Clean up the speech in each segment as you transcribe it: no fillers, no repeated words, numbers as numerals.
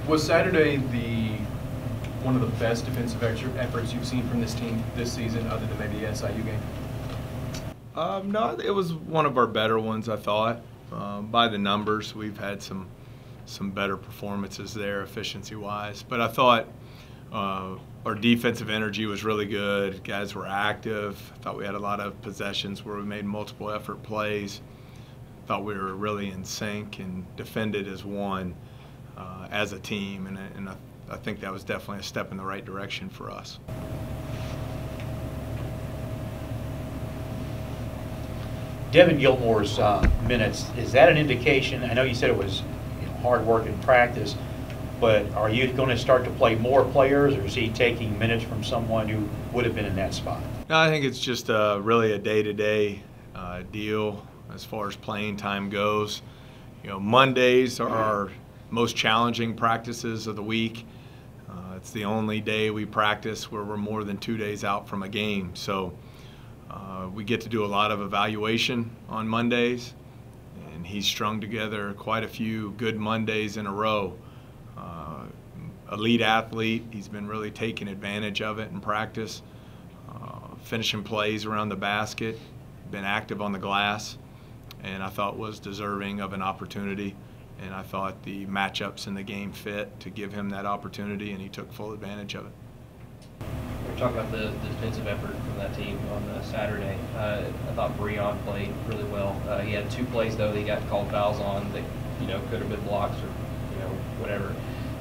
Was Saturday one of the best defensive efforts you've seen from this team this season, other than maybe the SIU game? No, it was one of our better ones, I thought. By the numbers, we've had some better performances there, efficiency-wise. But I thought our defensive energy was really good. Guys were active. I thought we had a lot of possessions where we made multiple effort plays. I thought we were really in sync and defended as one, as a team, and I think that was definitely a step in the right direction for us. Devin Gilmore's minutes, is that an indication? I know you said it was hard work in practice, but are you going to start to play more players, or is he taking minutes from someone who would have been in that spot? No, I think it's just really a day-to-day deal as far as playing time goes. Mondays are our most challenging practices of the week. It's the only day we practice where we're more than 2 days out from a game. So we get to do a lot of evaluation on Mondays, and he's strung together quite a few good Mondays in a row. Elite athlete, he's been really taking advantage of it in practice, finishing plays around the basket, been active on the glass, and I thought was deserving of an opportunity. And I thought the matchups in the game fit to give him that opportunity, and he took full advantage of it. We're talking about the defensive effort from that team on Saturday. I thought Breon played really well. He had 2 plays though that he got called fouls on that could have been blocks or whatever.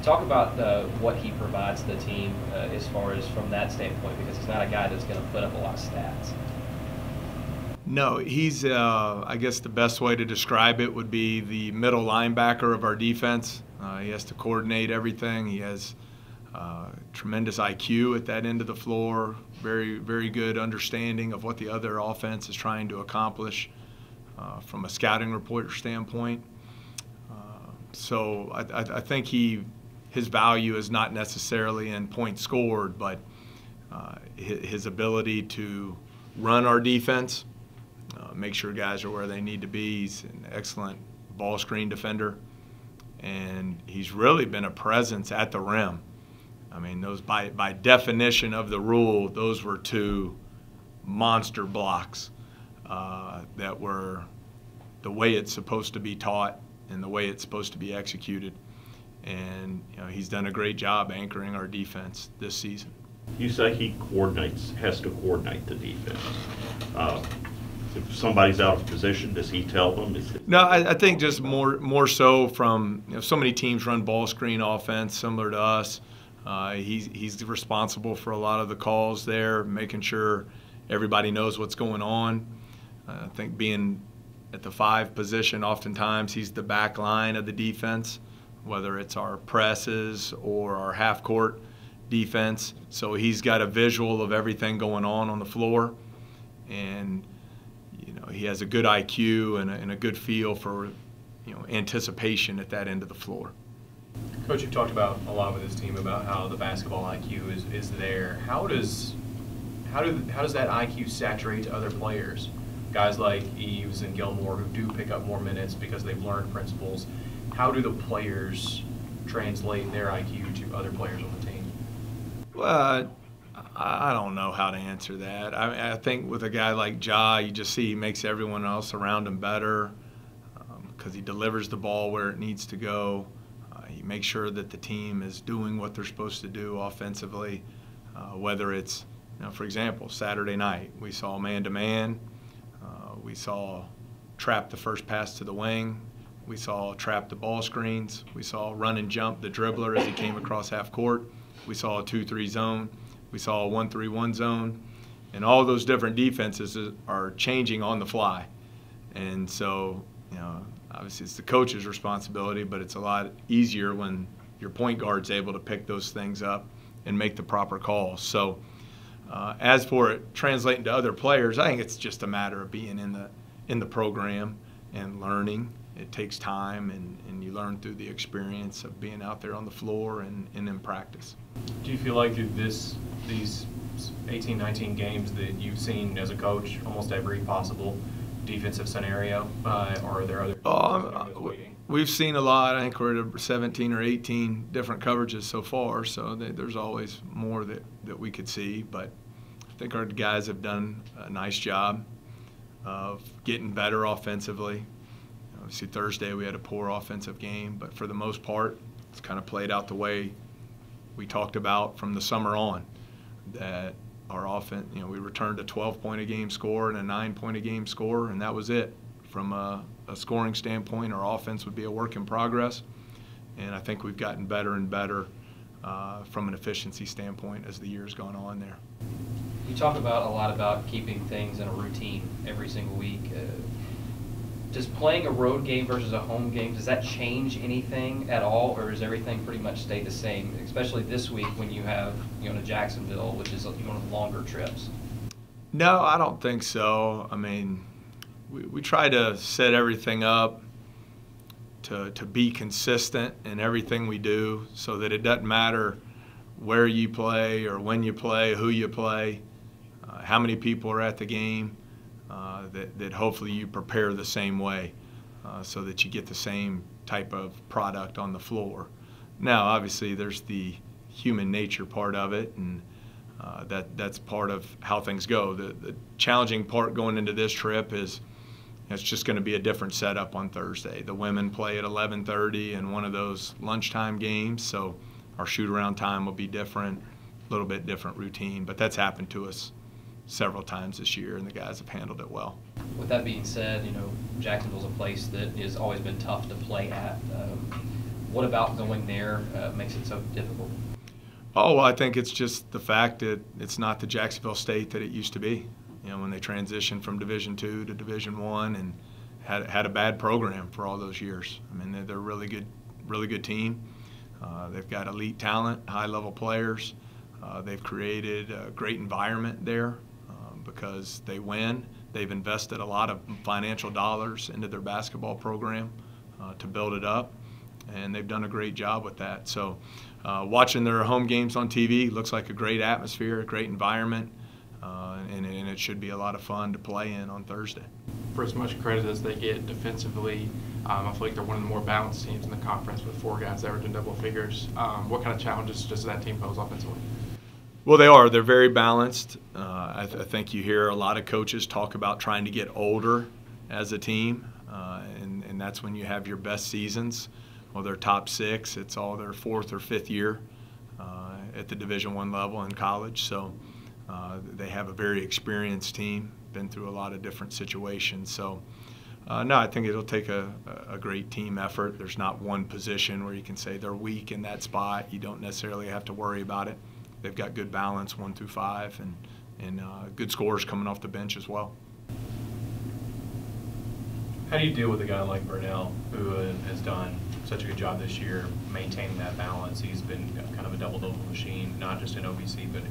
Talk about what he provides the team as far as from that standpoint, because he's not a guy that's going to put up a lot of stats. No, he's, I guess the best way to describe it would be the middle linebacker of our defense. He has to coordinate everything. He has tremendous IQ at that end of the floor, very, very good understanding of what the other offense is trying to accomplish from a scouting report standpoint. So I think his value is not necessarily in points scored, but his ability to run our defense, make sure guys are where they need to be. He's an excellent ball screen defender, and he's really been a presence at the rim. I mean, those by definition of the rule, those were 2 monster blocks that were the way it's supposed to be taught and the way it's supposed to be executed. And he's done a great job anchoring our defense this season. You say he has to coordinate the defense. If somebody's out of position, does he tell them? No, I think just more so from so many teams run ball screen offense similar to us. He's responsible for a lot of the calls there, making sure everybody knows what's going on. I think being at the 5 position, oftentimes he's the back line of the defense, whether it's our presses or our half-court defense. So he's got a visual of everything going on the floor, and he has a good IQ and a good feel for anticipation at that end of the floor. Coach, you've talked about a lot with this team about how the basketball IQ is there. How does that IQ saturate to other players? Guys like Eves and Gilmore who do pick up more minutes because they've learned principles. How do the players translate their IQ to other players on the team? Well, I don't know how to answer that. I think with a guy like Ja, you just see he makes everyone else around him better because he delivers the ball where it needs to go. He makes sure that the team is doing what they're supposed to do offensively, whether it's, for example, Saturday night, we saw man-to-man. We saw trap the first pass to the wing. We saw trap the ball screens. We saw run and jump the dribbler as he came across half court. We saw a 2-3 zone. We saw a 1-3-1 zone. And all those different defenses are changing on the fly. And so, obviously it's the coach's responsibility, but it's a lot easier when your point guard's able to pick those things up and make the proper calls. So as for it translating to other players, I think it's just a matter of being in the program and learning. It takes time, and you learn through the experience of being out there on the floor and in practice. Do you feel like through these 18, 19 games that you've seen as a coach almost every possible defensive scenario, or are there other scenarios waiting? we've seen a lot. I think we're at 17 or 18 different coverages so far, so there's always more that we could see. But I think our guys have done a nice job of getting better offensively. Obviously Thursday we had a poor offensive game, but for the most part it's kind of played out the way we talked about from the summer on, that our offense, we returned a 12-point-a-game score and a 9-point-a-game score, and that was it. From a scoring standpoint, our offense would be a work in progress, and I think we've gotten better and better from an efficiency standpoint as the year's gone on there. You talk a lot about keeping things in a routine every single week. Does playing a road game versus a home game, does that change anything at all, or does everything pretty much stay the same, especially this week when you have to Jacksonville, which is one of the longer trips? No, I don't think so. I mean, we try to set everything up to be consistent in everything we do, so that it doesn't matter where you play or when you play, who you play, how many people are at the game. That hopefully you prepare the same way so that you get the same type of product on the floor. Now, obviously, there's the human nature part of it, and that's part of how things go. The challenging part going into this trip is it's just going to be a different setup on Thursday. The women play at 11:30 in one of those lunchtime games, so our shoot-around time will be different, a little bit different routine, but that's happened to us several times this year, and the guys have handled it well. With that being said, Jacksonville's a place that has always been tough to play at. What about going there makes it so difficult? Oh, well, I think it's just the fact that it's not the Jacksonville State that it used to be. When they transitioned from Division II to Division I, and had a bad program for all those years. I mean, they're a really good team. They've got elite talent, high-level players. They've created a great environment there because they win. They've invested a lot of financial dollars into their basketball program to build it up, and they've done a great job with that. So watching their home games on TV looks like a great atmosphere, a great environment, and it should be a lot of fun to play in on Thursday. For as much credit as they get defensively, I feel like they're one of the more balanced teams in the conference with 4 guys averaging double figures. What kind of challenges does that team pose offensively? Well, they are. They're very balanced. I think you hear a lot of coaches talk about trying to get older as a team, and that's when you have your best seasons. Well, their top 6, it's all their 4th or 5th year at the Division I level in college. So they have a very experienced team, been through a lot of different situations. So, no, I think it'll take a great team effort. There's not one position where you can say they're weak in that spot. You don't necessarily have to worry about it. They've got good balance 1 through 5, and good scores coming off the bench as well. How do you deal with a guy like Burnell, who has done such a good job this year maintaining that balance? He's been kind of a double-double machine, not just in OVC, but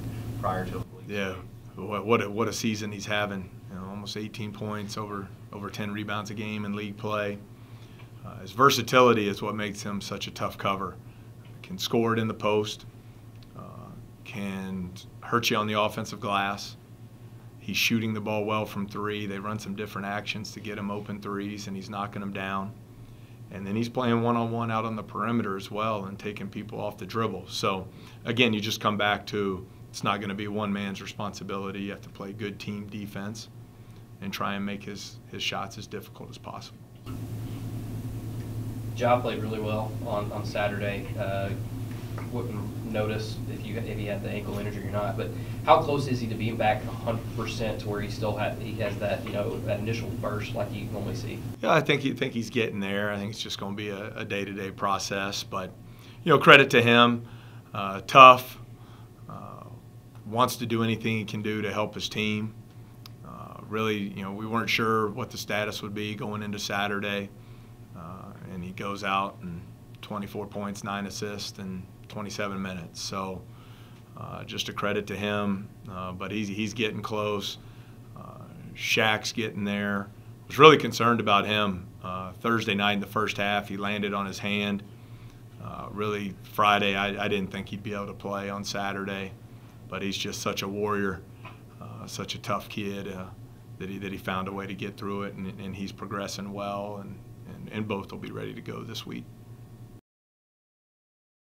prior to the league. Yeah, what a season he's having. Almost 18 points, over 10 rebounds a game in league play. His versatility is what makes him such a tough cover. Can score it in the post. Can hurt you on the offensive glass. He's shooting the ball well from 3. They run some different actions to get him open threes, and he's knocking them down. And then he's playing one-on-one out on the perimeter as well and taking people off the dribble. So, again, you just come back to it's not going to be one man's responsibility. You have to play good team defense and try and make his shots as difficult as possible. Ja played really well on Saturday. Wouldn't notice if he had the ankle injury or not, but how close is he to being back 100% to where he has that that initial burst like you normally see? Yeah, I think he's getting there. I think it's just going to be a day-to-day process, but credit to him. Tough, wants to do anything he can do to help his team. Really, we weren't sure what the status would be going into Saturday, and he goes out and 24 points, 9 assists, and 27 minutes. So just a credit to him, but he's getting close. Shaq's getting there. I was really concerned about him Thursday night in the first half. He landed on his hand. Really, Friday, I didn't think he'd be able to play on Saturday, but he's just such a warrior, such a tough kid that he found a way to get through it, and he's progressing well, and and both will be ready to go this week.